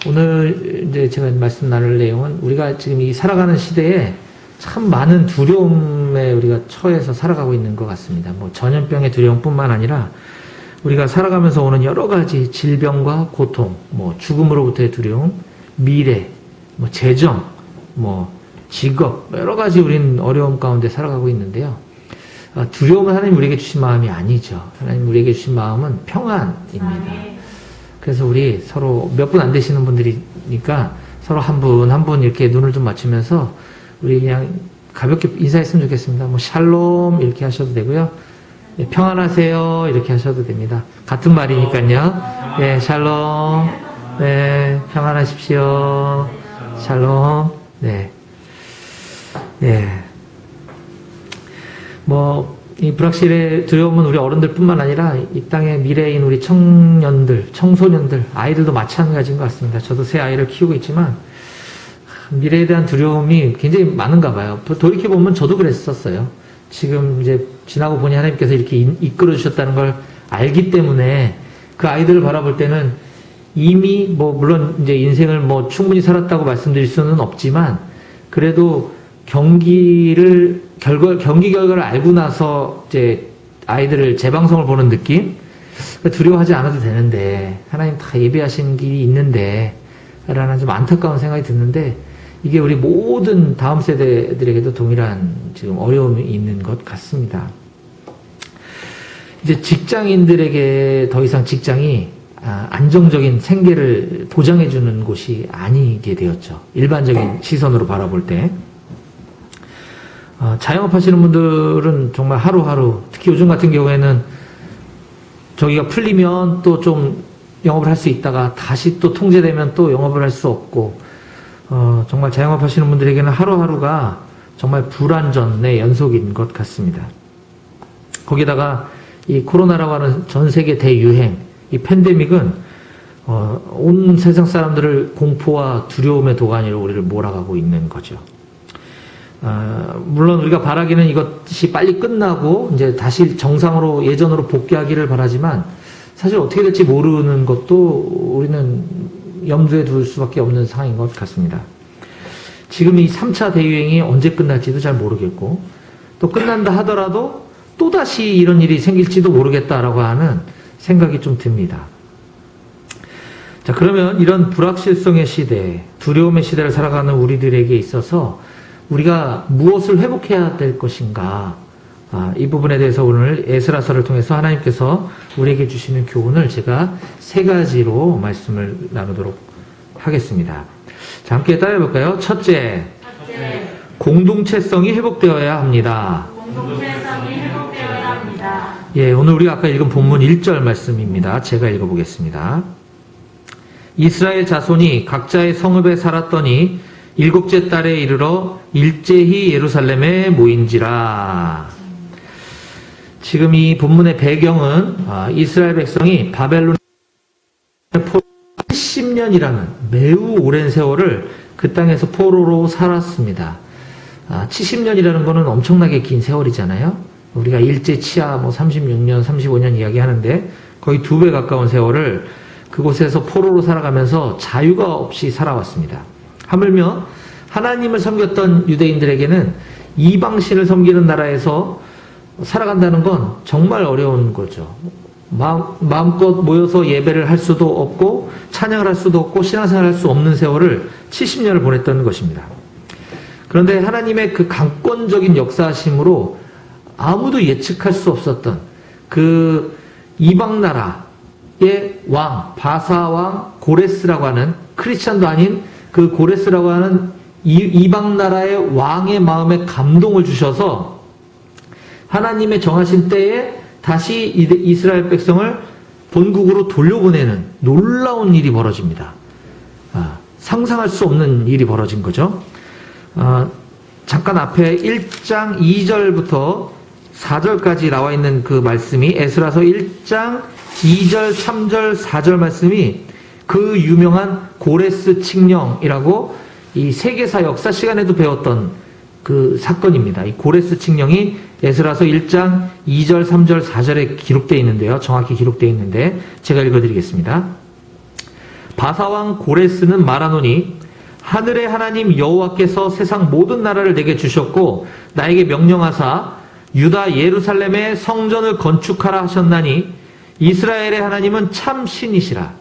오늘 이제 제가 말씀 나눌 내용은 우리가 지금 이 살아가는 시대에 참 많은 두려움에 우리가 처해서 살아가고 있는 것 같습니다. 뭐 전염병의 두려움뿐만 아니라 우리가 살아가면서 오는 여러 가지 질병과 고통, 뭐 죽음으로부터의 두려움, 미래, 뭐 재정, 뭐 직업, 여러 가지 우리는 어려움 가운데 살아가고 있는데요. 두려움은 하나님 우리에게 주신 마음이 아니죠. 하나님 우리에게 주신 마음은 평안입니다. 그래서 우리 서로 몇 분 안 되시는 분들이니까 서로 한 분 한 분 이렇게 눈을 좀 맞추면서 우리 그냥 가볍게 인사했으면 좋겠습니다. 뭐 샬롬 이렇게 하셔도 되고요. 네, 평안하세요 이렇게 하셔도 됩니다. 같은 말이니까요. 네, 샬롬. 네, 평안하십시오. 샬롬. 네. 네. 이 불확실의 두려움은 우리 어른들뿐만 아니라 이 땅의 미래인 우리 청년들, 청소년들, 아이들도 마찬가지인 것 같습니다. 저도 새 아이를 키우고 있지만 미래에 대한 두려움이 굉장히 많은가 봐요. 돌이켜보면 저도 그랬었어요. 지금 이제 지나고 보니 하나님께서 이렇게 이끌어 주셨다는 걸 알기 때문에 그 아이들을 바라볼 때는 이미 물론 이제 인생을 충분히 살았다고 말씀드릴 수는 없지만 그래도 경기 결과를 알고 나서 이제 아이들을 재방송을 보는 느낌? 두려워하지 않아도 되는데, 하나님 다 예비하신 길이 있는데, 라는 좀 안타까운 생각이 드는데, 이게 우리 모든 다음 세대들에게도 동일한 지금 어려움이 있는 것 같습니다. 이제 직장인들에게 더 이상 직장이 안정적인 생계를 보장해주는 곳이 아니게 되었죠. 일반적인 시선으로 바라볼 때. 자영업 하시는 분들은 정말 하루하루, 특히 요즘 같은 경우에는 저기가 풀리면 또 좀 영업을 할 수 있다가 다시 또 통제되면 또 영업을 할 수 없고, 정말 자영업 하시는 분들에게는 하루하루가 정말 불안전의 연속인 것 같습니다. 거기다가 이 코로나라고 하는 전 세계 대유행, 이 팬데믹은, 온 세상 사람들을 공포와 두려움의 도가니로 우리를 몰아가고 있는 거죠. 물론 우리가 바라기는 이것이 빨리 끝나고 이제 다시 정상으로 예전으로 복귀하기를 바라지만 사실 어떻게 될지 모르는 것도 우리는 염두에 둘 수밖에 없는 상황인 것 같습니다. 지금 이 3차 대유행이 언제 끝날지도 잘 모르겠고 또 끝난다 하더라도 또다시 이런 일이 생길지도 모르겠다라고 하는 생각이 좀 듭니다. 자, 그러면 이런 불확실성의 시대, 두려움의 시대를 살아가는 우리들에게 있어서 우리가 무엇을 회복해야 될 것인가? 이 부분에 대해서 오늘 에스라서를 통해서 하나님께서 우리에게 주시는 교훈을 제가 3가지로 말씀을 나누도록 하겠습니다. 자, 함께 따라해볼까요? 첫째, 공동체성이 회복되어야 합니다. 공동체성이 회복되어야 합니다. 예, 오늘 우리가 아까 읽은 본문 1절 말씀입니다. 제가 읽어보겠습니다. 이스라엘 자손이 각자의 성읍에 살았더니 7째 달에 이르러 일제히 예루살렘에 모인지라. 지금 이 본문의 배경은 이스라엘 백성이 바벨론의 70년이라는 매우 오랜 세월을 그 땅에서 포로로 살았습니다. 70년이라는 거는 엄청나게 긴 세월이잖아요. 우리가 일제 치하 36년, 35년 이야기하는데 거의 2배 가까운 세월을 그곳에서 포로로 살아가면서 자유가 없이 살아왔습니다. 하물며 하나님을 섬겼던 유대인들에게는 이방신을 섬기는 나라에서 살아간다는 건 정말 어려운 거죠. 마음껏 모여서 예배를 할 수도 없고 찬양을 할 수도 없고 신앙생활을 할 수 없는 세월을 70년을 보냈던 것입니다. 그런데 하나님의 그 강권적인 역사하심으로 아무도 예측할 수 없었던 그 이방 나라의 왕, 바사왕 고레스라고 하는 크리스찬도 아닌 그 고레스라고 하는 이방 나라의 왕의 마음에 감동을 주셔서 하나님의 정하신 때에 다시 이스라엘 백성을 본국으로 돌려보내는 놀라운 일이 벌어집니다. 상상할 수 없는 일이 벌어진 거죠. 잠깐 앞에 1장 2절부터 4절까지 나와 있는 그 말씀이 에스라서 1장 2절, 3절, 4절 말씀이 그 유명한 고레스 칙령이라고 이 세계사 역사 시간에도 배웠던 그 사건입니다. 이 고레스 칙령이 에스라서 1장 2절, 3절, 4절에 기록되어 있는데요. 정확히 기록되어 있는데 제가 읽어드리겠습니다. 바사왕 고레스는 말하노니 하늘의 하나님 여호와께서 세상 모든 나라를 내게 주셨고 나에게 명령하사 유다 예루살렘의 성전을 건축하라 하셨나니 이스라엘의 하나님은 참 신이시라.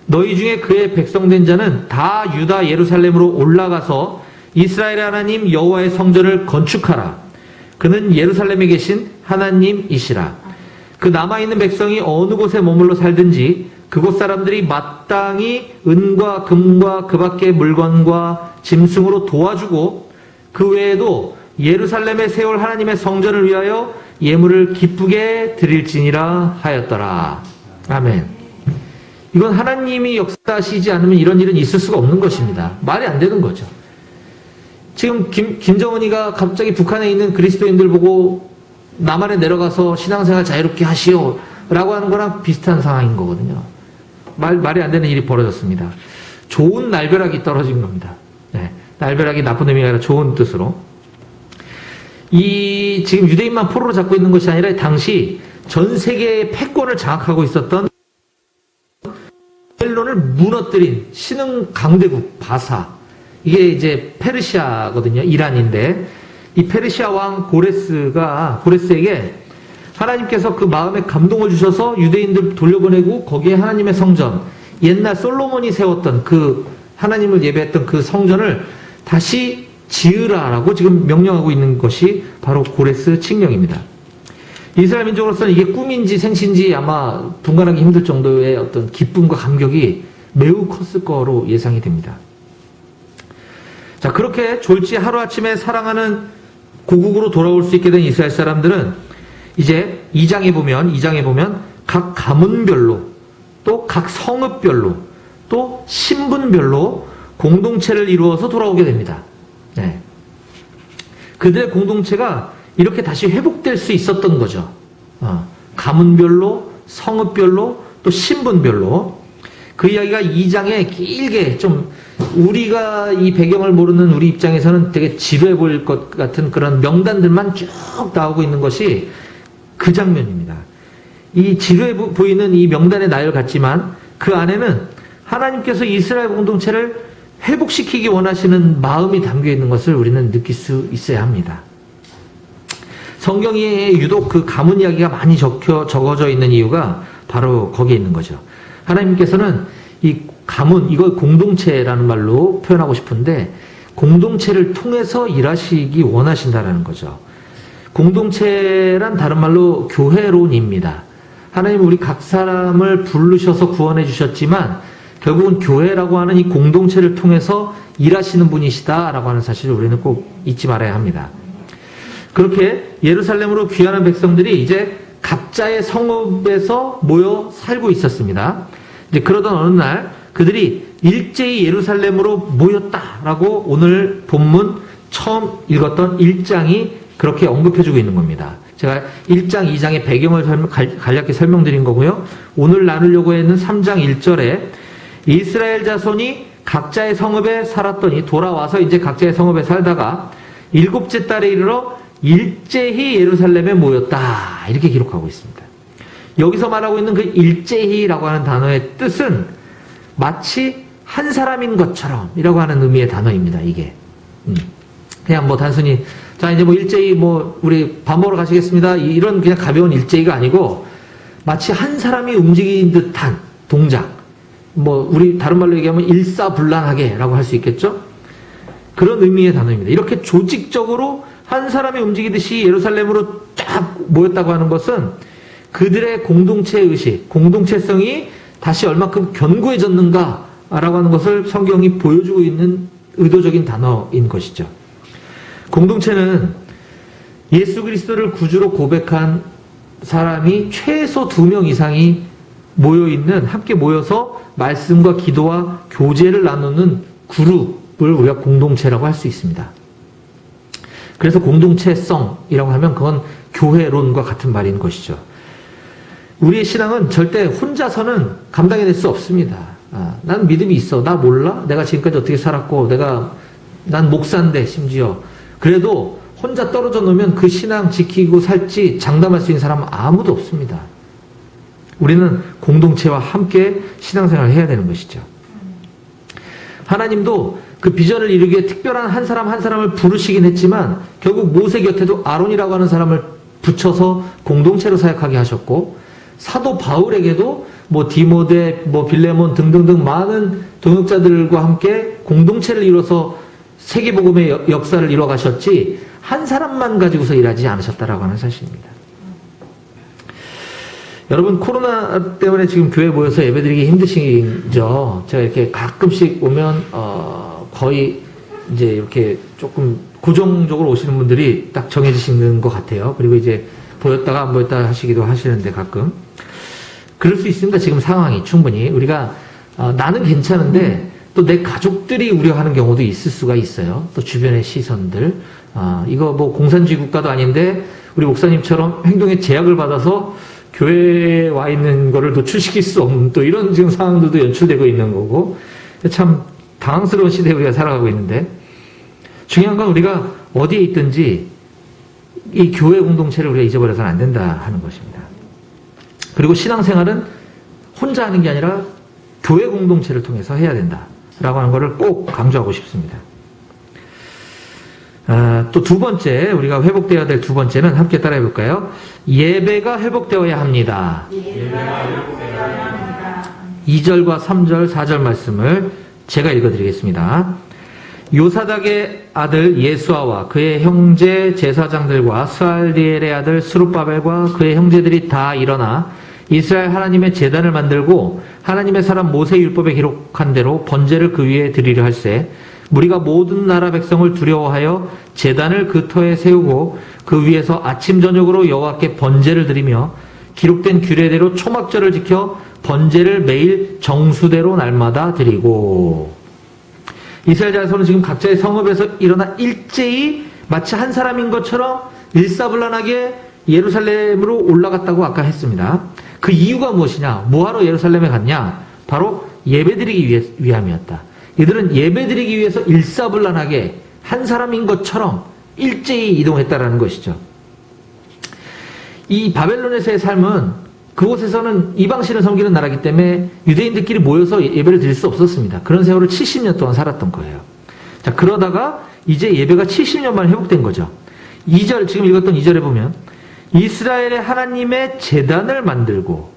너희 중에 그의 백성된 자는 다 유다 예루살렘으로 올라가서 이스라엘의 하나님 여호와의 성전을 건축하라. 그는 예루살렘에 계신 하나님이시라. 그 남아있는 백성이 어느 곳에 머물러 살든지 그곳 사람들이 마땅히 은과 금과 그 밖의 물건과 짐승으로 도와주고 그 외에도 예루살렘에 세울 하나님의 성전을 위하여 예물을 기쁘게 드릴지니라 하였더라. 아멘. 이건 하나님이 역사하시지 않으면 이런 일은 있을 수가 없는 것입니다. 말이 안 되는 거죠. 지금 김정은이가 갑자기 북한에 있는 그리스도인들 보고 남한에 내려가서 신앙생활 자유롭게 하시오 라고 하는 거랑 비슷한 상황인 거거든요. 말이 안 되는 일이 벌어졌습니다. 좋은 날벼락이 떨어진 겁니다. 네, 날벼락이 나쁜 의미가 아니라 좋은 뜻으로. 지금 유대인만 포로로 잡고 있는 것이 아니라 당시 전 세계의 패권을 장악하고 있었던 바벨론을 무너뜨린 신흥 강대국 바사. 이게 이제 페르시아거든요. 이란인데 이 페르시아 왕 고레스에게 하나님께서 그 마음에 감동을 주셔서 유대인들 돌려보내고 거기에 하나님의 성전, 옛날 솔로몬이 세웠던 그 하나님을 예배했던 그 성전을 다시 지으라라고 지금 명령하고 있는 것이 바로 고레스 칙령입니다. 이스라엘 민족으로서는 이게 꿈인지 생신지 아마 분간하기 힘들 정도의 어떤 기쁨과 감격이 매우 컸을 거로 예상이 됩니다. 자, 그렇게 졸지 하루아침에 사랑하는 고국으로 돌아올 수 있게 된 이스라엘 사람들은 이제 2장에 보면 각 가문별로 또 각 성읍별로 또 신분별로 공동체를 이루어서 돌아오게 됩니다. 네. 그들의 공동체가 이렇게 다시 회복될 수 있었던 거죠. 가문별로, 성읍별로, 또 신분별로. 그 이야기가 2장에 길게 좀 우리가 이 배경을 모르는 우리 입장에서는 되게 지루해 보일 것 같은 그런 명단들만 쭉 나오고 있는 것이 그 장면입니다. 이 지루해 보이는 이 명단의 나열 같지만 그 안에는 하나님께서 이스라엘 공동체를 회복시키기 원하시는 마음이 담겨 있는 것을 우리는 느낄 수 있어야 합니다. 성경에 유독 그 가문 이야기가 많이 적어져 있는 이유가 바로 거기에 있는 거죠. 하나님께서는 이 가문, 이걸 공동체라는 말로 표현하고 싶은데 공동체를 통해서 일하시기 원하신다라는 거죠. 공동체란 다른 말로 교회론입니다. 하나님은 우리 각 사람을 부르셔서 구원해 주셨지만 결국은 교회라고 하는 이 공동체를 통해서 일하시는 분이시다라고 하는 사실을 우리는 꼭 잊지 말아야 합니다. 그렇게 예루살렘으로 귀환한 백성들이 이제 각자의 성읍에서 모여 살고 있었습니다. 이제 그러던 어느 날 그들이 일제히 예루살렘으로 모였다라고 오늘 본문 처음 읽었던 1장이 그렇게 언급해주고 있는 겁니다. 제가 1장, 2장의 배경을 간략히 설명드린 거고요. 오늘 나누려고 했는 3장 1절에 이스라엘 자손이 각자의 성읍에 살았더니 돌아와서 이제 각자의 성읍에 살다가 7째 달에 이르러 일제히 예루살렘에 모였다. 이렇게 기록하고 있습니다. 여기서 말하고 있는 그 일제히라고 하는 단어의 뜻은 마치 한 사람인 것처럼 이라고 하는 의미의 단어입니다. 이게. 그냥 뭐 단순히 자 이제 뭐 일제히 뭐 우리 밥 먹으러 가시겠습니다. 이런 그냥 가벼운 일제히가 아니고 마치 한 사람이 움직인 듯한 동작. 뭐 우리 다른 말로 얘기하면 일사불란하게라고 할 수 있겠죠? 그런 의미의 단어입니다. 이렇게 조직적으로 한 사람이 움직이듯이 예루살렘으로 쫙 모였다고 하는 것은 그들의 공동체 의식, 공동체성이 다시 얼마큼 견고해졌는가라고 하는 것을 성경이 보여주고 있는 의도적인 단어인 것이죠. 공동체는 예수 그리스도를 구주로 고백한 사람이 최소 2명 이상이 모여있는, 함께 모여서 말씀과 기도와 교제를 나누는 그룹을 우리가 공동체라고 할 수 있습니다. 그래서 공동체성이라고 하면 그건 교회론과 같은 말인 것이죠. 우리의 신앙은 절대 혼자서는 감당해낼 수 없습니다. 난 믿음이 있어. 나 몰라? 내가 지금까지 어떻게 살았고, 난 목사인데 심지어. 그래도 혼자 떨어져 놓으면 그 신앙 지키고 살지 장담할 수 있는 사람은 아무도 없습니다. 우리는 공동체와 함께 신앙생활을 해야 되는 것이죠. 하나님도 그 비전을 이루기 위해 특별한 한 사람 한 사람을 부르시긴 했지만 결국 모세 곁에도 아론이라고 하는 사람을 붙여서 공동체로 사역하게 하셨고, 사도 바울에게도 뭐 디모데, 뭐 빌레몬 등등등 많은 동역자들과 함께 공동체를 이뤄서 세계복음의 역사를 이뤄 가셨지 한 사람만 가지고서 일하지 않으셨다라고 하는 사실입니다. 여러분, 코로나 때문에 지금 교회 모여서 예배드리기 힘드시죠? 제가 이렇게 가끔씩 오면 거의 이제 이렇게 조금 고정적으로 오시는 분들이 딱 정해지시는 것 같아요. 그리고 이제 보였다가 안 보였다 하시기도 하시는데 가끔 그럴 수 있습니다. 지금 상황이 충분히 우리가 나는 괜찮은데 또 내 가족들이 우려하는 경우도 있을 수가 있어요. 또 주변의 시선들, 이거 뭐 공산주의 국가도 아닌데 우리 목사님처럼 행동에 제약을 받아서 교회에 와 있는 거를 노출시킬 수 없는 또 이런 지금 상황들도 연출되고 있는 거고, 참 당황스러운 시대에 우리가 살아가고 있는데, 중요한 건 우리가 어디에 있든지 이 교회 공동체를 우리가 잊어버려서는 안 된다 하는 것입니다. 그리고 신앙생활은 혼자 하는 게 아니라 교회 공동체를 통해서 해야 된다라고 하는 것을 꼭 강조하고 싶습니다. 또 두 번째, 우리가 회복되어야 될 두 번째는 함께 따라해 볼까요? 예배가 회복되어야 합니다. 2절과 3절, 4절 말씀을 제가 읽어드리겠습니다. 요사닥의 아들 예수아와 그의 형제 제사장들과 스알디엘의 아들 스룹바벨과 그의 형제들이 다 일어나 이스라엘 하나님의 제단을 만들고 하나님의 사람 모세 율법에 기록한 대로 번제를 그 위에 드리려 할세, 무리가 모든 나라 백성을 두려워하여 제단을 그 터에 세우고 그 위에서 아침 저녁으로 여호와께 번제를 드리며 기록된 규례대로 초막절을 지켜 번제를 매일 정수대로 날마다 드리고. 이스라엘 자손은 지금 각자의 성읍에서 일어나 일제히 마치 한 사람인 것처럼 일사불란하게 예루살렘으로 올라갔다고 아까 했습니다. 그 이유가 무엇이냐? 뭐하러 예루살렘에 갔냐? 바로 예배드리기 위함이었다. 이들은 예배드리기 위해서 일사불란하게 한 사람인 것처럼 일제히 이동했다라는 것이죠. 이 바벨론에서의 삶은, 그곳에서는 이방신을 섬기는 나라이기 때문에 유대인들끼리 모여서 예배를 드릴 수 없었습니다. 그런 세월을 70년 동안 살았던 거예요. 자, 그러다가 이제 예배가 70년 만에 회복된 거죠. 2절, 지금 읽었던 2절에 보면 이스라엘의 하나님의 제단을 만들고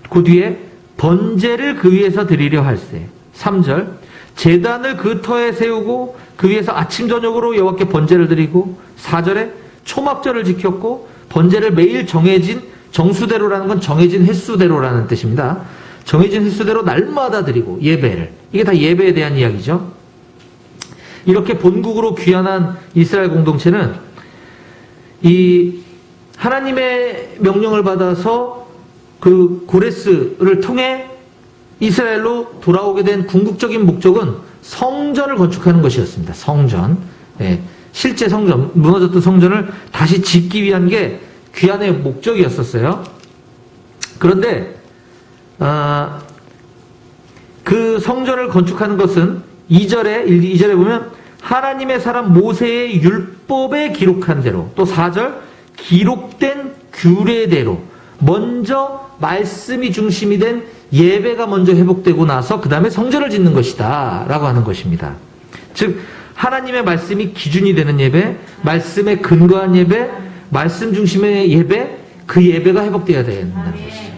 그 뒤에 번제를 그 위에서 드리려 할세. 3절, 제단을 그 터에 세우고 그 위에서 아침 저녁으로 여호와께 번제를 드리고, 4절에 초막절을 지켰고 번제를 매일 정해진, 정수대로라는 건 정해진 횟수대로라는 뜻입니다. 정해진 횟수대로 날마다 드리고 예배를, 이게 다 예배에 대한 이야기죠. 이렇게 본국으로 귀환한 이스라엘 공동체는 이 하나님의 명령을 받아서 그 고레스를 통해 이스라엘로 돌아오게 된 궁극적인 목적은 성전을 건축하는 것이었습니다. 성전. 네. 실제 성전, 무너졌던 성전을 다시 짓기 위한 게 귀환의 목적이었었어요. 그런데 그 성전을 건축하는 것은 2절에 보면 하나님의 사람 모세의 율법에 기록한 대로, 또 4절 기록된 규례대로 먼저 말씀이 중심이 된 예배가 먼저 회복되고 나서 그 다음에 성전을 짓는 것이다 라고 하는 것입니다. 즉 하나님의 말씀이 기준이 되는 예배, 말씀에 근거한 예배, 말씀 중심의 예배, 그 예배가 회복되어야 된다는 것이죠.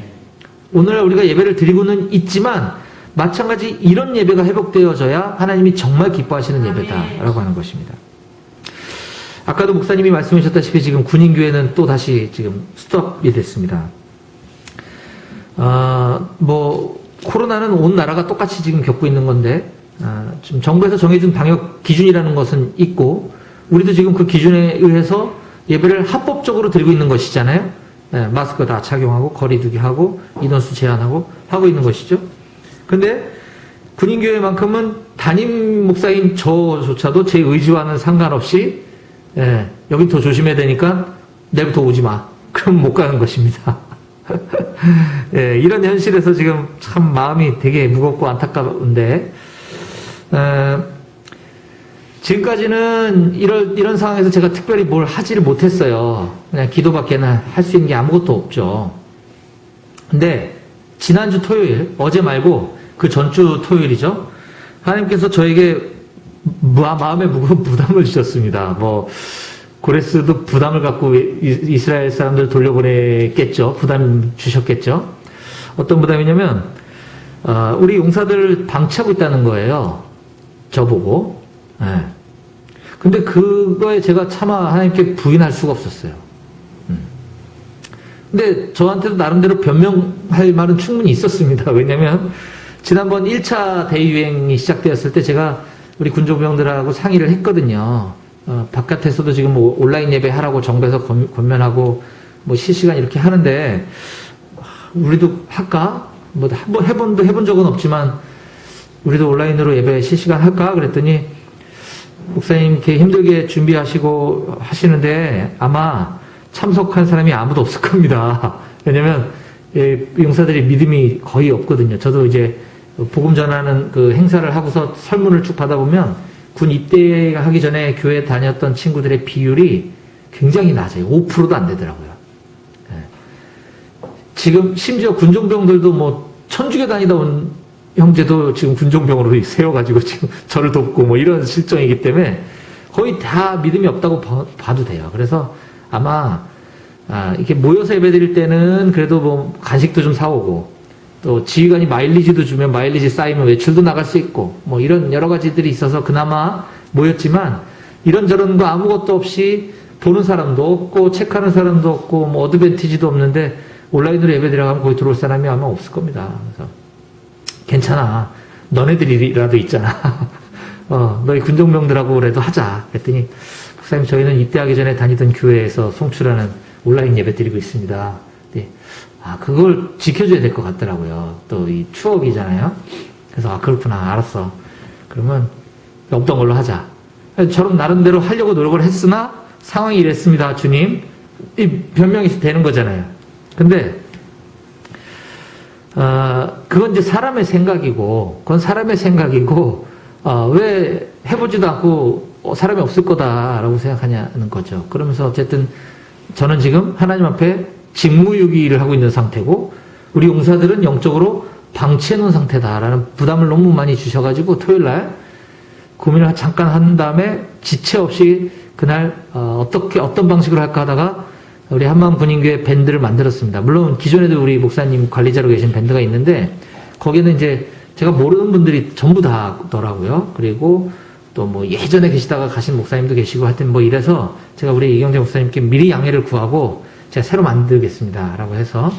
오늘날 우리가 예배를 드리고는 있지만 마찬가지 이런 예배가 회복되어져야 하나님이 정말 기뻐하시는 예배다라고 하는 것입니다. 아까도 목사님이 말씀해 주셨다시피 지금 군인교회는 또 다시 지금 스톱이 됐습니다. 뭐 코로나는 온 나라가 똑같이 지금 겪고 있는 건데, 지금 정부에서 정해준 방역 기준이라는 것은 있고 우리도 지금 그 기준에 의해서 예배를 합법적으로 드리고 있는 것이잖아요. 네, 마스크 다 착용하고 거리두기 하고 인원수 제한하고 하고 있는 것이죠. 근데 군인교회만큼은 담임 목사인 저조차도 제 의지와는 상관없이 여긴 더 조심해야 되니까 내일부터 오지 마. 그럼 못 가는 것입니다. 이런 현실에서 지금 참 마음이 되게 무겁고 안타까운데, 지금까지는 이런 상황에서 제가 특별히 뭘 하지를 못했어요. 그냥 기도밖에는 할 수 있는 게 아무것도 없죠. 근데 지난주 토요일, 어제 말고 그 전주 토요일이죠. 하나님께서 저에게 마음에 무거운 부담을 주셨습니다. 고레스도 부담을 갖고 이스라엘 사람들 돌려보냈겠죠. 부담 주셨겠죠. 어떤 부담이냐면, 우리 용사들 방치하고 있다는 거예요. 저보고. 예. 근데 그거에 제가 차마 하나님께 부인할 수가 없었어요. 근데 저한테도 나름대로 변명할 말은 충분히 있었습니다. 왜냐면, 지난번 1차 대유행이 시작되었을 때 제가 우리 군종병들하고 상의를 했거든요. 바깥에서도 지금 온라인 예배 하라고 정부에서 권면하고 실시간 이렇게 하는데 우리도 할까? 한번 해본 적은 없지만 우리도 온라인으로 예배 실시간 할까? 그랬더니 목사님 이렇게 힘들게 준비하시고 하시는데 아마 참석한 사람이 아무도 없을 겁니다. 왜냐면 용사들이 믿음이 거의 없거든요. 저도 이제 복음 전하는 그 행사를 하고서 설문을 쭉 받아보면 군 입대하기 전에 교회 다녔던 친구들의 비율이 굉장히 낮아요. 5%도 안 되더라고요. 예. 지금 심지어 군종병들도 천주교 다니다 온 형제도 지금 군종병으로 세워가지고 지금 저를 돕고 이런 실정이기 때문에 거의 다 믿음이 없다고 봐도 돼요. 그래서 아마 이렇게 모여서 예배드릴 때는 그래도 간식도 좀 사오고 또 지휘관이 마일리지도 주면 마일리지 쌓이면 외출도 나갈 수 있고 이런 여러 가지들이 있어서 그나마 모였지만 이런저런 거 아무것도 없이 보는 사람도 없고 체크하는 사람도 없고 어드밴티지도 없는데 온라인으로 예배 들어가면 거기 들어올 사람이 아마 없을 겁니다. 그래서 괜찮아. 너네들이라도 있잖아. 너희 군종병들하고 그래도 하자. 그랬더니 목사님 저희는 입대하기 전에 다니던 교회에서 송출하는 온라인 예배 드리고 있습니다. 네. 그걸 지켜줘야 될 것 같더라고요. 또 이 추억이잖아요. 그래서 그렇구나. 알았어. 그러면 없던 걸로 하자. 저런 나름대로 하려고 노력을 했으나 상황이 이랬습니다. 주님. 이 변명이 되는 거잖아요. 근데 그건 이제 사람의 생각이고 왜 해보지도 않고 사람이 없을 거다라고 생각하냐는 거죠. 그러면서 어쨌든 저는 지금 하나님 앞에 직무유기를 하고 있는 상태고 우리 용사들은 영적으로 방치해 놓은 상태다라는 부담을 너무 많이 주셔가지고 토요일날 고민을 잠깐 한 다음에 지체 없이 그날 어떤 방식으로 할까 하다가 우리 한마음군인교회 밴드를 만들었습니다. 물론 기존에도 우리 목사님 관리자로 계신 밴드가 있는데 거기는 이제 제가 모르는 분들이 전부 다더라고요. 그리고 또 예전에 계시다가 가신 목사님도 계시고 하여튼 이래서 제가 우리 이경재 목사님께 미리 양해를 구하고 제가 새로 만들겠습니다. 라고 해서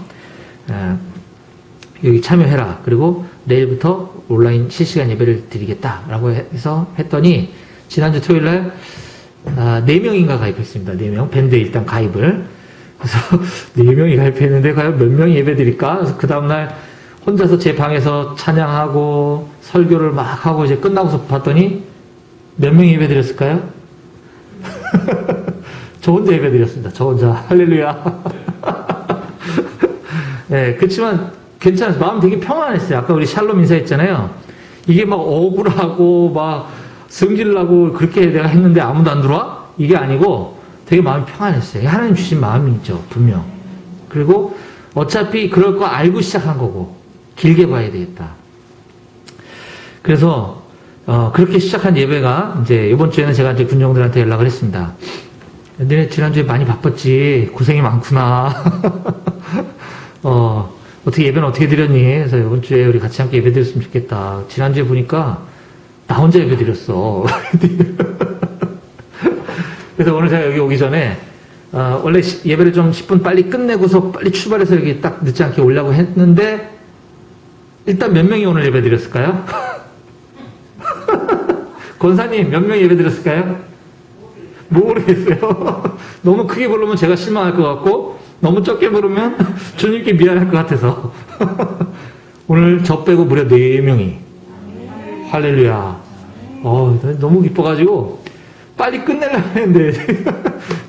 여기 참여해라. 그리고 내일부터 온라인 실시간 예배를 드리겠다. 라고 해서 했더니 지난주 토요일날 4명인가 가입했습니다. 4명. 밴드에 일단 가입을. 그래서 4명이 가입했는데 과연 몇 명이 예배 드릴까? 그래서 그 다음날 혼자서 제 방에서 찬양하고 설교를 막 하고 이제 끝나고서 봤더니 몇 명이 예배 드렸을까요? 저 혼자 예배 드렸습니다. 저 혼자. 할렐루야. 네, 그렇지만 괜찮았어요. 마음 되게 평안했어요. 아까 우리 샬롬 인사했잖아요. 이게 억울하고 승질나고 그렇게 내가 했는데 아무도 안 들어와? 이게 아니고 되게 마음이 평안했어요. 하나님 주신 마음이죠. 분명. 그리고 어차피 그럴 거 알고 시작한 거고 길게 봐야 되겠다. 그래서 그렇게 시작한 예배가 이제 이번 주에는 제가 이제 군종들한테 연락을 했습니다. 너네 지난주에 많이 바빴지. 고생이 많구나. 어떻게 예배는 어떻게 드렸니? 그래서 이번 주에 우리 같이 함께 예배 드렸으면 좋겠다. 지난주에 보니까 나 혼자 예배 드렸어. 그래서 오늘 제가 여기 오기 전에 원래 예배를 좀 10분 빨리 끝내고서 빨리 출발해서 여기 딱 늦지 않게 오려고 했는데 일단 몇 명이 오늘 예배 드렸을까요? 권사님 몇 명이 예배 드렸을까요? 모르겠어요. 너무 크게 부르면 제가 실망할 것 같고 너무 적게 부르면 주님께 미안할 것 같아서 오늘 저 빼고 무려 4명이 할렐루야. 너무 기뻐가지고 빨리 끝내려고 했는데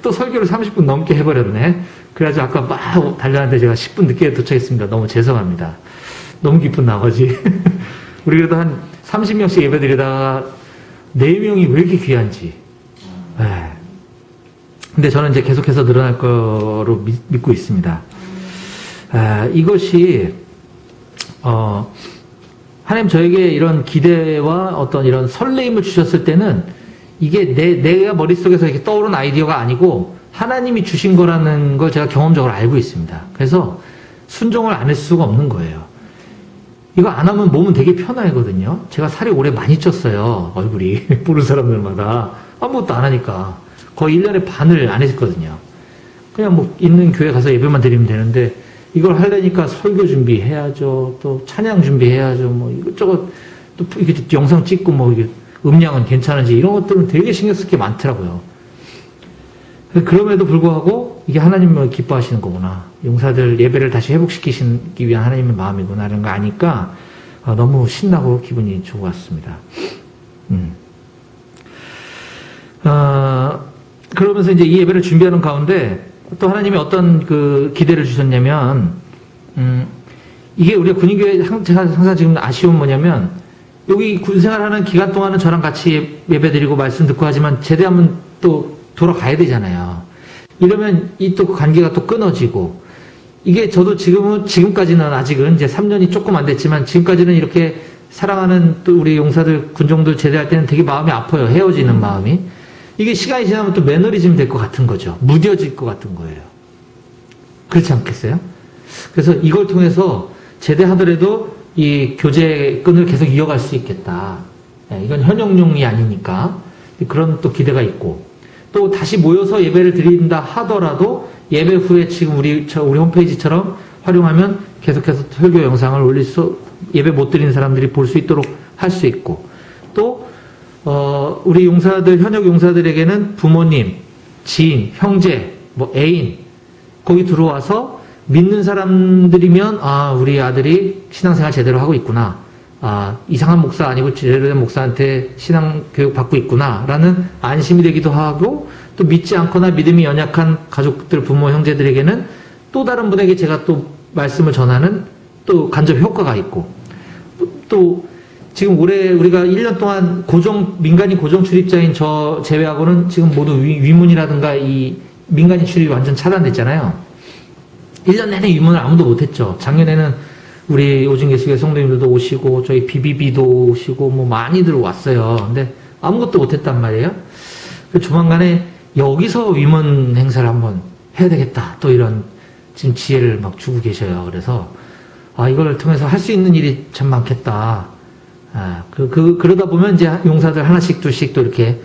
또 설교를 30분 넘게 해버렸네. 그래가지고 아까 막 달려왔는데 제가 10분 늦게 도착했습니다. 너무 죄송합니다. 너무 기쁜 나머지 우리 그래도 한 30명씩 예배드리다가 4명이 왜 이렇게 귀한지. 근데 저는 이제 계속해서 늘어날 거로 믿고 있습니다. 이것이 하나님 저에게 이런 기대와 어떤 이런 설레임을 주셨을 때는 이게 내가 머릿속에서 이렇게 떠오른 아이디어가 아니고 하나님이 주신 거라는 걸 제가 경험적으로 알고 있습니다. 그래서 순종을 안 할 수가 없는 거예요. 이거 안 하면 몸은 되게 편하거든요. 제가 살이 오래 많이 쪘어요. 얼굴이. 보는 사람들마다. 아무것도 안 하니까. 거의 1년에 반을 안 했거든요. 그냥 뭐 있는 교회 가서 예배만 드리면 되는데 이걸 하려니까 설교 준비해야죠. 또 찬양 준비해야죠. 뭐 이것저것 또 이렇게 영상 찍고 뭐 이게 음량은 괜찮은지 이런 것들은 되게 신경 쓸 게 많더라고요. 그럼에도 불구하고 이게 하나님을 기뻐하시는 거구나. 용사들 예배를 다시 회복시키기 위한 하나님의 마음이구나 라는 거 아니까 너무 신나고 기분이 좋았습니다. 그러면서 이제 이 예배를 준비하는 가운데 또 하나님이 어떤 그 기대를 주셨냐면 이게 우리가 군인교회 제가 항상 지금 아쉬운 뭐냐면 여기 군생활하는 기간 동안은 저랑 같이 예배드리고 말씀 듣고 하지만 제대하면 또 돌아가야 되잖아요. 이러면 이 또 관계가 또 끊어지고 이게 저도 지금까지는 아직은 이제 3년이 조금 안 됐지만 지금까지는 이렇게 사랑하는 또 우리 용사들 군종들 제대할 때는 되게 마음이 아파요. 헤어지는 마음이. 이게 시간이 지나면 또 매너리즘 될 것 같은 거죠. 무뎌질 것 같은 거예요. 그렇지 않겠어요? 그래서 이걸 통해서 제대하더라도 이 교제 끈을 계속 이어갈 수 있겠다. 이건 현역용이 아니니까 그런 또 기대가 있고 또 다시 모여서 예배를 드린다 하더라도 예배 후에 지금 우리 홈페이지처럼 활용하면 계속해서 설교 영상을 올릴 예배 못 드리는 사람들이 볼 수 있도록 할 수 있고 또 우리 용사들 현역 용사들에게는 부모님, 지인, 형제, 뭐 애인 거기 들어와서 믿는 사람들이면 우리 아들이 신앙생활 제대로 하고 있구나. 이상한 목사 아니고 제대로 된 목사한테 신앙 교육 받고 있구나라는 안심이 되기도 하고 또 믿지 않거나 믿음이 연약한 가족들, 부모, 형제들에게는 또 다른 분에게 제가 또 말씀을 전하는 또 간접 효과가 있고 또 지금 올해 우리가 1년 동안 민간인 고정 출입자인 저 제외하고는 지금 모두 위문이라든가 이 민간인 출입이 완전 차단됐잖아요. 1년 내내 위문을 아무도 못했죠. 작년에는 우리 오진계수교 성도님들도 오시고 저희 BBB도 오시고 뭐 많이들 왔어요. 근데 아무것도 못했단 말이에요. 조만간에 여기서 위문 행사를 한번 해야 되겠다. 또 이런 지금 지혜를 막 주고 계셔요. 그래서 이걸 통해서 할 수 있는 일이 참 많겠다. 그러다 보면 이제 용사들 하나씩 둘씩 또 이렇게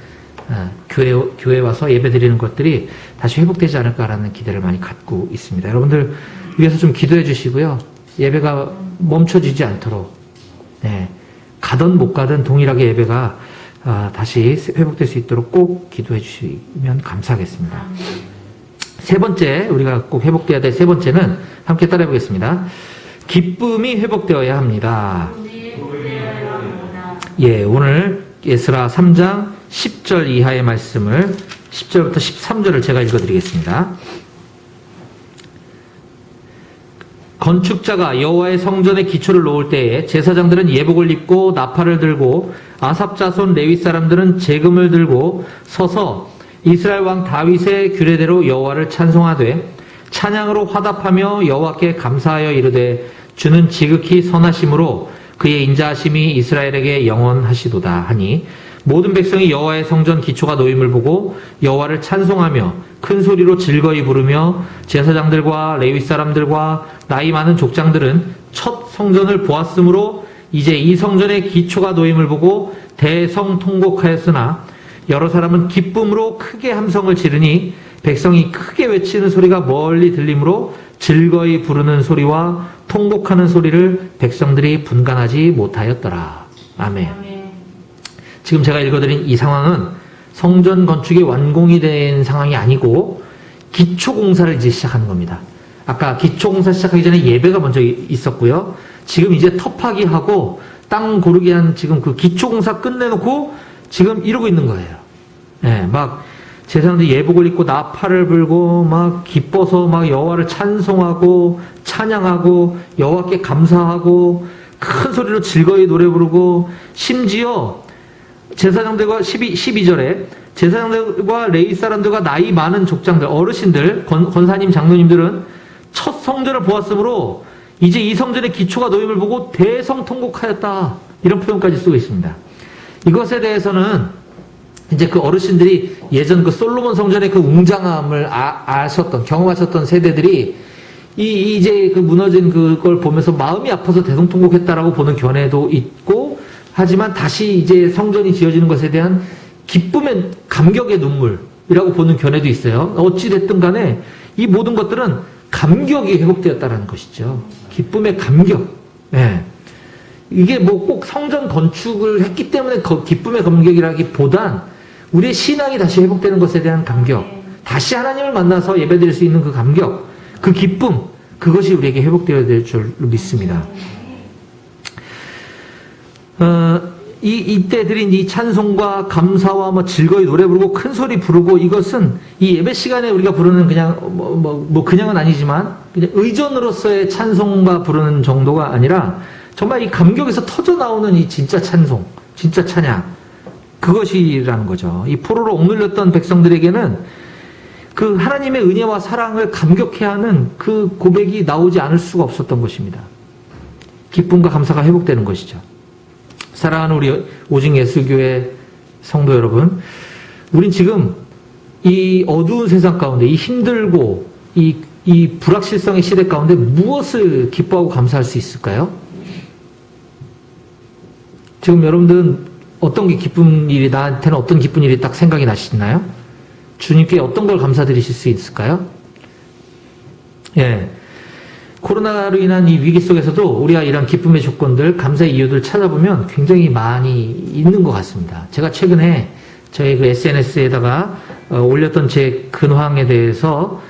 교회 와서 예배 드리는 것들이 다시 회복되지 않을까라는 기대를 많이 갖고 있습니다. 여러분들 위해서 좀 기도해 주시고요. 예배가 멈춰지지 않도록 가든 못 가든 동일하게 예배가 다시 회복될 수 있도록 꼭 기도해 주시면 감사하겠습니다. 세 번째 우리가 꼭 회복되어야 될 세 번째는 함께 따라해 보겠습니다. 기쁨이 회복되어야 합니다. 오늘 에스라 3장 10절 이하의 말씀을 10절부터 13절을 제가 읽어드리겠습니다. 건축자가 여호와의 성전에 기초를 놓을 때에 제사장들은 예복을 입고 나팔을 들고 아삽 자손 레위 사람들은 제금을 들고 서서 이스라엘 왕 다윗의 규례대로 여호와를 찬송하되 찬양으로 화답하며 여호와께 감사하여 이르되 주는 지극히 선하심으로 그의 인자하심이 이스라엘에게 영원하시도다 하니 모든 백성이 여호와의 성전 기초가 놓임을 보고 여호와를 찬송하며 큰 소리로 즐거이 부르며 제사장들과 레위 사람들과 나이 많은 족장들은 첫 성전을 보았으므로 이제 이 성전의 기초가 놓임을 보고 대성통곡하였으나 여러 사람은 기쁨으로 크게 함성을 지르니 백성이 크게 외치는 소리가 멀리 들리므로 즐거이 부르는 소리와 통곡하는 소리를 백성들이 분간하지 못하였더라. 아멘. 지금 제가 읽어드린 이 상황은 성전 건축이 완공이 된 상황이 아니고 기초공사를 이제 시작하는 겁니다. 아까 기초공사 시작하기 전에 예배가 먼저 있었고요. 지금 이제 터파기 하고 땅 고르기 한 지금 그 기초공사 끝내놓고 지금 이러고 있는 거예요. 막 제사장들이 예복을 입고 나팔을 불고 막 기뻐서 막 여호와를 찬송하고 찬양하고 여호와께 감사하고 큰 소리로 즐거이 노래 부르고 심지어 제사장들과 12절에 제사장들과 레위 사람들과 나이 많은 족장들 어르신들 권사님 장로님들은 첫 성전을 보았으므로 이제 이 성전의 기초가 놓임을 보고 대성통곡하였다. 이런 표현까지 쓰고 있습니다. 이것에 대해서는 이제 그 어르신들이 예전 그 솔로몬 성전의 그 웅장함을 경험하셨던 세대들이 이제 그 무너진 그걸 보면서 마음이 아파서 대성통곡했다라고 보는 견해도 있고, 하지만 다시 이제 성전이 지어지는 것에 대한 기쁨의 감격의 눈물이라고 보는 견해도 있어요. 어찌됐든 간에 이 모든 것들은 감격이 회복되었다라는 것이죠. 기쁨의 감격. 예. 이게 뭐 꼭 성전 건축을 했기 때문에 기쁨의 감격이라기보단 우리의 신앙이 다시 회복되는 것에 대한 감격, 다시 하나님을 만나서 예배드릴 수 있는 그 감격, 그 기쁨, 그것이 우리에게 회복되어야 될 줄 믿습니다. 이때 드린 이 찬송과 감사와 뭐 즐거이 노래 부르고 큰 소리 부르고, 이것은 이 예배 시간에 우리가 부르는 그냥 그냥은 아니지만 그냥 의존으로서의 찬송과 부르는 정도가 아니라 정말 이 감격에서 터져 나오는 이 진짜 찬송, 진짜 찬양, 그것이라는 거죠. 이 포로로 억눌렸던 백성들에게는 그 하나님의 은혜와 사랑을 감격해하는 그 고백이 나오지 않을 수가 없었던 것입니다. 기쁨과 감사가 회복되는 것이죠. 사랑하는 우리 오직 예수교회 성도 여러분, 우린 지금 이 어두운 세상 가운데, 이 힘들고 이 불확실성의 시대 가운데 무엇을 기뻐하고 감사할 수 있을까요? 지금 여러분들은 어떤 게 기쁜 일이, 나한테는 어떤 기쁜 일이 딱 생각이 나시나요? 주님께 어떤 걸 감사드리실 수 있을까요? 예. 코로나로 인한 이 위기 속에서도 우리가 이런 기쁨의 조건들, 감사의 이유들 찾아보면 굉장히 많이 있는 것 같습니다. 제가 최근에 저희 그 SNS에다가 올렸던 제 근황에 대해서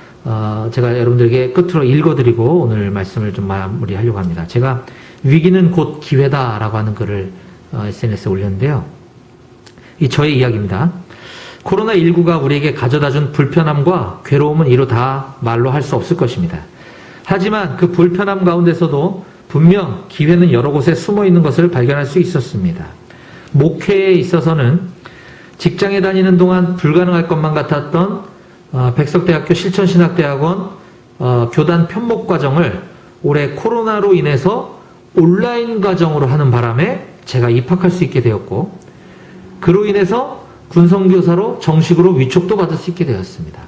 제가 여러분들에게 끝으로 읽어드리고 오늘 말씀을 좀 마무리하려고 합니다. 제가 위기는 곧 기회다라고 하는 글을 SNS에 올렸는데요. 이 저의 이야기입니다. 코로나19가 우리에게 가져다준 불편함과 괴로움은 이루 다 말로 할 수 없을 것입니다. 하지만 그 불편함 가운데서도 분명 기회는 여러 곳에 숨어 있는 것을 발견할 수 있었습니다. 목회에 있어서는 직장에 다니는 동안 불가능할 것만 같았던 백석대학교 실천신학대학원 교단 편목 과정을 올해 코로나로 인해서 온라인 과정으로 하는 바람에 제가 입학할 수 있게 되었고, 그로 인해서 군선교사로 정식으로 위촉도 받을 수 있게 되었습니다.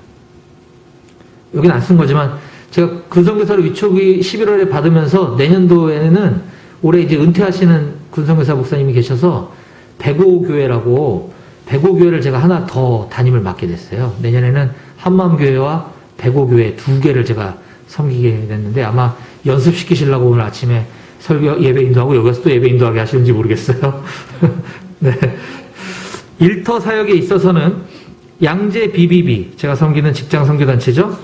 여기는 안 쓴 거지만 제가 군선교사로 위촉이 11월에 받으면서 내년도에는 올해 이제 은퇴하시는 군선교사 목사님이 계셔서 백오교회라고, 백오교회를 제가 하나 더 담임을 맡게 됐어요. 내년에는 한마음교회와 백오교회 두 개를 제가 섬기게 됐는데, 아마 연습시키시려고 오늘 아침에 설교 예배 인도하고 여기서 또 예배 인도하게 하시는지 모르겠어요. 네. 일터 사역에 있어서는 양재 BBB, 제가 섬기는 직장 선교단체죠.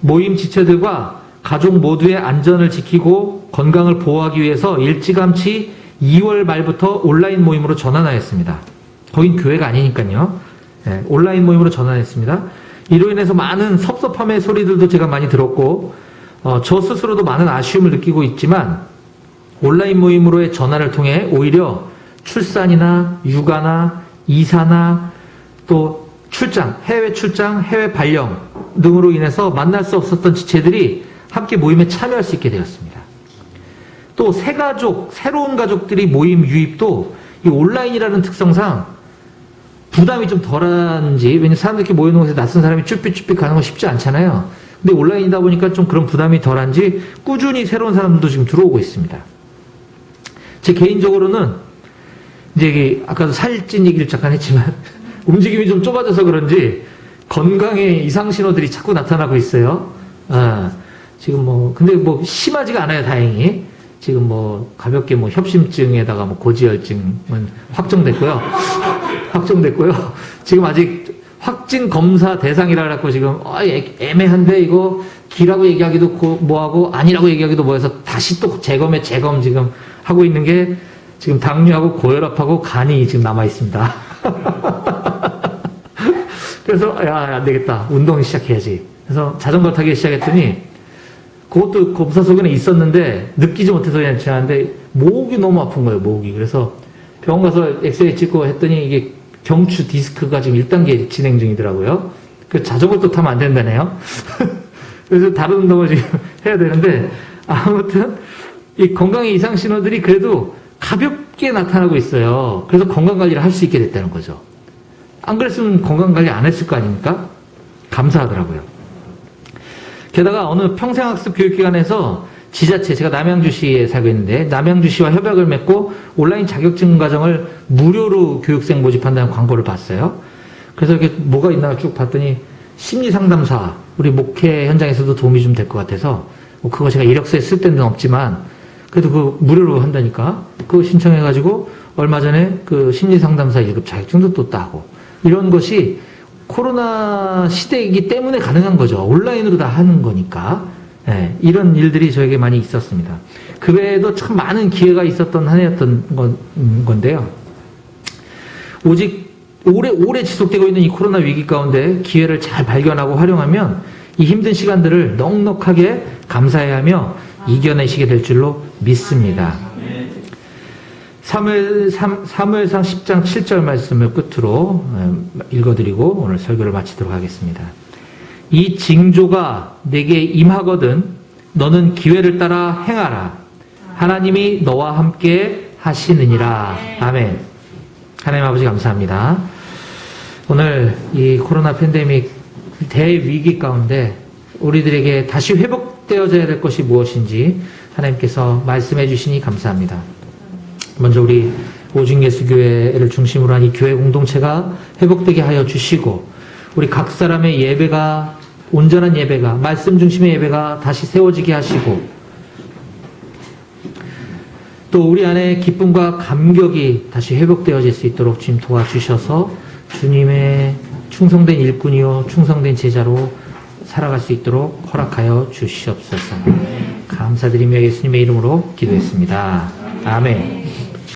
모임 지체들과 가족 모두의 안전을 지키고 건강을 보호하기 위해서 일찌감치 2월 말부터 온라인 모임으로 전환하였습니다. 거긴 교회가 아니니까요. 네, 온라인 모임으로 전환했습니다. 이로 인해서 많은 섭섭함의 소리들도 제가 많이 들었고, 저 스스로도 많은 아쉬움을 느끼고 있지만, 온라인 모임으로의 전환을 통해 오히려 출산이나 육아나 이사나 또 출장, 해외 발령 등으로 인해서 만날 수 없었던 지체들이 함께 모임에 참여할 수 있게 되었습니다. 또 새로운 가족들이 모임 유입도 이 온라인이라는 특성상 부담이 좀 덜한지, 왜냐면 사람들끼리 모이는 곳에 낯선 사람이 쭈삣쭈삣 가는 건 쉽지 않잖아요. 근데 온라인이다 보니까 좀 그런 부담이 덜한지 꾸준히 새로운 사람들도 지금 들어오고 있습니다. 제 개인적으로는 이제 아까도 살찐 얘기를 잠깐 했지만 움직임이 좀 좁아져서 그런지 건강에 이상 신호들이 자꾸 나타나고 있어요. 지금 근데 심하지가 않아요, 다행히. 지금 가볍게 협심증에다가 고지혈증은 확정됐고요. 지금 아직 확진 검사 대상이라 그래갖고 지금 애매한데 이거 기라고 얘기하기도 뭐하고 아니라고 얘기하기도 뭐해서 다시 또 재검 지금 하고 있는 게 지금 당뇨하고 고혈압하고 간이 지금 남아 있습니다. 그래서 안 되겠다, 운동 시작해야지. 그래서 자전거 타기 시작했더니 그것도 검사 속에는 있었는데 느끼지 못해서 그냥 지나는데 목이 너무 아픈 거예요, 목이. 그래서 병원 가서 엑스레이 찍고 했더니 이게 경추 디스크가 지금 1단계 진행 중이더라고요. 그 자전거 또 타면 안 된다네요. 그래서 다른 운동을 지금 해야 되는데 아무튼 이 건강의 이상 신호들이 그래도 가볍게 나타나고 있어요. 그래서 건강관리를 할 수 있게 됐다는 거죠. 안 그랬으면 건강관리 안 했을 거 아닙니까? 감사하더라고요. 게다가 어느 평생학습 교육기관에서 지자체, 제가 남양주시에 살고 있는데 남양주시와 협약을 맺고 온라인 자격증 과정을 무료로 교육생 모집한다는 광고를 봤어요. 그래서 이게 뭐가 있나 쭉 봤더니 심리상담사, 우리 목회 현장에서도 도움이 좀 될 것 같아서 뭐 그거 제가 이력서에 쓸 데는 없지만 그래도 그 무료로 한다니까 그거 신청해가지고 얼마 전에 그 심리상담사 1급 자격증도 또 따고 이런 것이 코로나 시대이기 때문에 가능한 거죠. 온라인으로 다 하는 거니까. 네, 이런 일들이 저에게 많이 있었습니다. 그 외에도 참 많은 기회가 있었던 한 해였던 건데요. 오직 오래 지속되고 있는 이 코로나 위기 가운데 기회를 잘 발견하고 활용하면 이 힘든 시간들을 넉넉하게 감사해야 하며 이겨내시게 될 줄로 믿습니다. 사무엘상 10장 7절 말씀을 끝으로 읽어드리고 오늘 설교를 마치도록 하겠습니다. 이 징조가 내게 임하거든 너는 기회를 따라 행하라. 하나님이 너와 함께 하시느니라. 아멘. 하나님 아버지 감사합니다. 오늘 이 코로나 팬데믹 대위기 가운데 우리들에게 다시 회복되어져야 될 것이 무엇인지 하나님께서 말씀해 주시니 감사합니다. 먼저 우리 오직예수교회를 중심으로 한 이 교회 공동체가 회복되게 하여 주시고 우리 각 사람의 예배가 온전한 예배가 말씀 중심의 예배가 다시 세워지게 하시고 또 우리 안에 기쁨과 감격이 다시 회복되어질 수 있도록 주님 도와주셔서 주님의 충성된 일꾼이요 충성된 제자로 살아갈 수 있도록 허락하여 주시옵소서. 감사드리며 예수님의 이름으로 기도했습니다. 아멘.